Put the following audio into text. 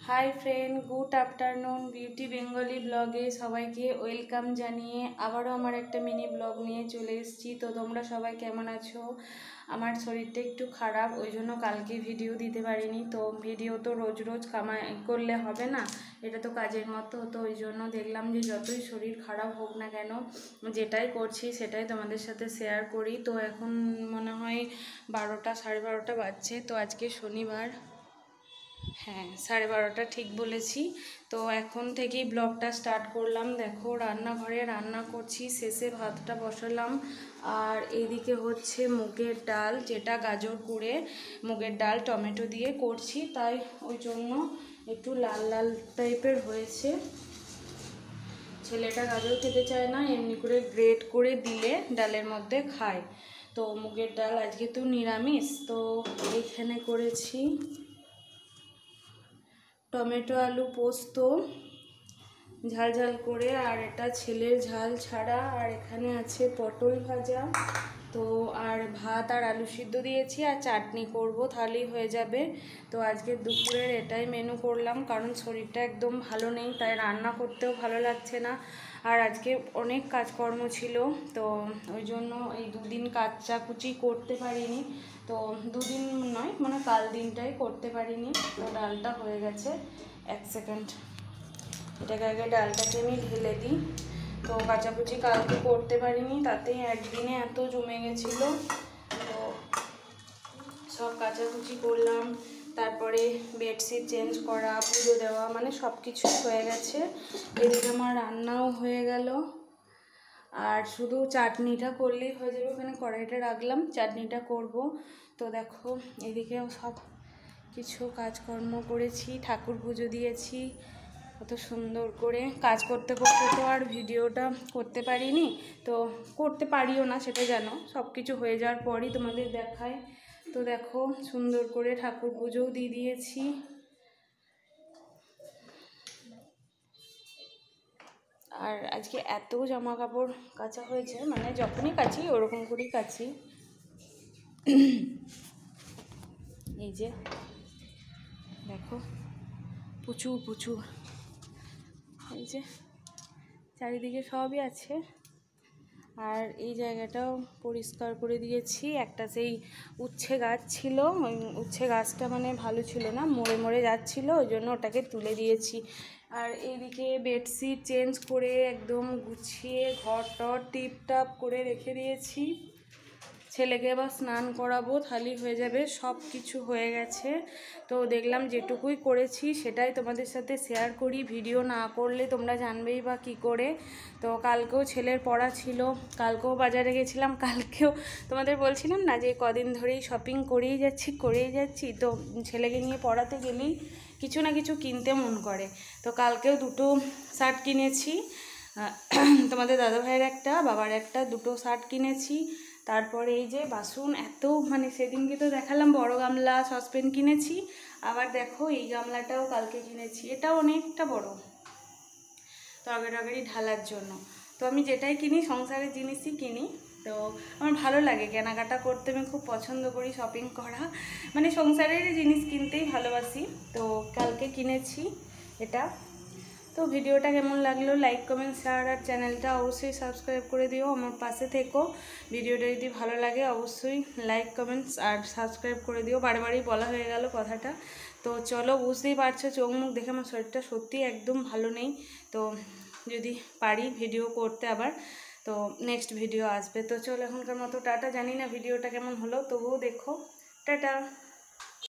Hi friend, good afternoon. Beauty Bengali ব্লগে সবাইকে welcome জানিয়ে আবারও আমার একটা মিনি ব্লগ নিয়ে চলে এসেছি। তো তোমরা সবাই কেমন আছো? আমার শরীরটা একটু খারাপ, ওই জন্য কালকে ভিডিও দিতে পারিনি। তো ভিডিও তো রোজ রোজ কামাই করলে হবে না, এটা তো কাজের মতো। তো ওই জন্য দেখলাম যে যতই শরীর খারাপ হোক না কেন, যেটাই করছি সেটাই তোমাদের সাথে শেয়ার করি। তো এখন মনে হয় 12টা, 12:30 বাজছে। তো আজকে শনিবার, হ্যাঁ 12:30 ঠিক বলেছি। তো এখন থেকেই ব্লগটা স্টার্ট করলাম। দেখো রান্নাঘরে রান্না করছি, শেষে ভাতটা বসালাম। আর এইদিকে হচ্ছে মুগের ডাল, যেটা গাজর কুড়ে মুগের ডাল টমেটো দিয়ে করছি, তাই ওই জন্য একটু লাল লাল টাইপের হয়েছে। ছেলেটা গাজর খেতে চায় না, এমনি করে গ্রেট করে দিলে ডালের মধ্যে খায়। তো মুগের ডাল আজকে তো নিরামিষ, তো এইখানে করেছি টমেটো আলু পোস্ত ঝাল ঝাল করে, আর এটা ছেলের ঝাল ছাড়া। আর এখানে আছে পটল ভাজা, তো আর ভাত আর আলু সিদ্ধ দিয়েছি, আর চাটনি করব, তাহলেই হয়ে যাবে। তো আজকে দুপুরের এটাই মেনু করলাম, কারণ শরীরটা একদম ভালো নেই, তাই রান্না করতেও ভালো লাগছে না। আর আজকে অনেক কাজকর্ম ছিল, তো ওই জন্য এই দুদিন কাচাকুচি করতে পারিনি। তো দুদিন নয়, মানে কাল দিনটাই করতে পারিনি। তো ডালটা হয়ে গেছে। এক সেকেন্ড, এটাকে আগে ডালটাকে আমি ঢেলে দিই। তো কাচাকুচি কালকে করতে পারিনি, তাতেই একদিনে এত জমে গেছিলো। তো সব কাচাকুচি করলাম, তারপরে বেডশিট চেঞ্জ করা, পুজো দেওয়া, মানে সব কিছু হয়ে গেছে। এদিকে আমার রান্নাও হয়ে গেল, আর শুধু চাটনিটা করলেই হয়ে যাবে। ওখানে কড়াইটা রাখলাম, চাটনিটা করব। তো দেখো এদিকেও সব কিছু কাজকর্ম করেছি, ঠাকুর পুজো দিয়েছি কত সুন্দর করে। কাজ করতে করতে তো আর ভিডিওটা করতে পারিনি, তো করতে পারিও না সেটা জানো, সব কিছু হয়ে যাওয়ার পরই তোমাদের দেখায়। তো দেখো সুন্দর করে ঠাকুর পুজোও দিয়ে দিয়েছি। আর আজকে এত জামা কাপড় কাচা হয়েছে, মানে যখনই কাচি ওরকম করেই কাচি। এই যে দেখো প্রচুর প্রচুর, এই যে চারিদিকে সবই আছে। আর এই জায়গাটাও পরিষ্কার করে দিয়েছি। একটা সেই উচ্ছে গাছ ছিল, ওই উচ্ছে গাছটা মানে ভালো ছিল না, মরে মরে যাচ্ছিলো, ওই জন্য ওটাকে তুলে দিয়েছি। আর এইদিকে বেডশিট চেঞ্জ করে একদম গুছিয়ে ঘর টর টিপটাপ করে রেখে দিয়েছি। ছেলেকে এবার স্নান করাবো, থালি হয়ে যাবে, সব কিছু হয়ে গেছে। তো দেখলাম যেটুকুই করেছি সেটাই তোমাদের সাথে শেয়ার করি, ভিডিও না করলে তোমরা জানবেই বা কী করে। তো কালকেও ছেলের পড়া ছিল, কালকেও বাজারে গেছিলাম, কালকেও তোমাদের বলছিলাম না যে কদিন ধরেই শপিং করেই যাচ্ছি। তো ছেলেকে নিয়ে পড়াতে গেলেই কিছু না কিছু কিনতে মন করে। তো কালকেও দুটো শার্ট কিনেছি, তোমাদের দাদাভাইয়ের একটা, বাবার একটা, দুটো শার্ট কিনেছি। তারপরে এই যে বাসন এত, মানে সেদিনকে তো দেখালাম বড় গামলা সসপ্যান কিনেছি, আবার দেখো এই গামলাটাও কালকে কিনেছি, এটাও অনেকটা বড়, তরকারি ঢালার জন্য। তো আমি যেটাই কিনি সংসারের জিনিসই কিনি। তো আমার ভালো লাগে কেনাকাটা করতে, আমি খুব পছন্দ করি শপিং করা, মানে সংসারের জিনিস কিনতেই ভালোবাসি। তো কালকে কিনেছি এটা। তো ভিডিওটা কেমন লাগলো লাইক কমেন্ট শেয়ার, আর চ্যানেলটা অবশ্যই সাবস্ক্রাইব করে দিও, আমার পাশে থেকো। ভিডিওটা যদি ভালো লাগে অবশ্যই লাইক কমেন্টস আর সাবস্ক্রাইব করে দিও, বারবারই বলা হয়ে গেল কথাটা। তো চলো, বুঝতেই পারছো চোখ মুখ দেখে আমার শরীরটা সত্যি একদম ভালো নেই। তো যদি পারি ভিডিও করতে আবার, তো নেক্সট ভিডিও আসবে। তো চলো এখনকার মতো টাটা। জানি না ভিডিওটা কেমন হলো, তবুও দেখো, টাটা।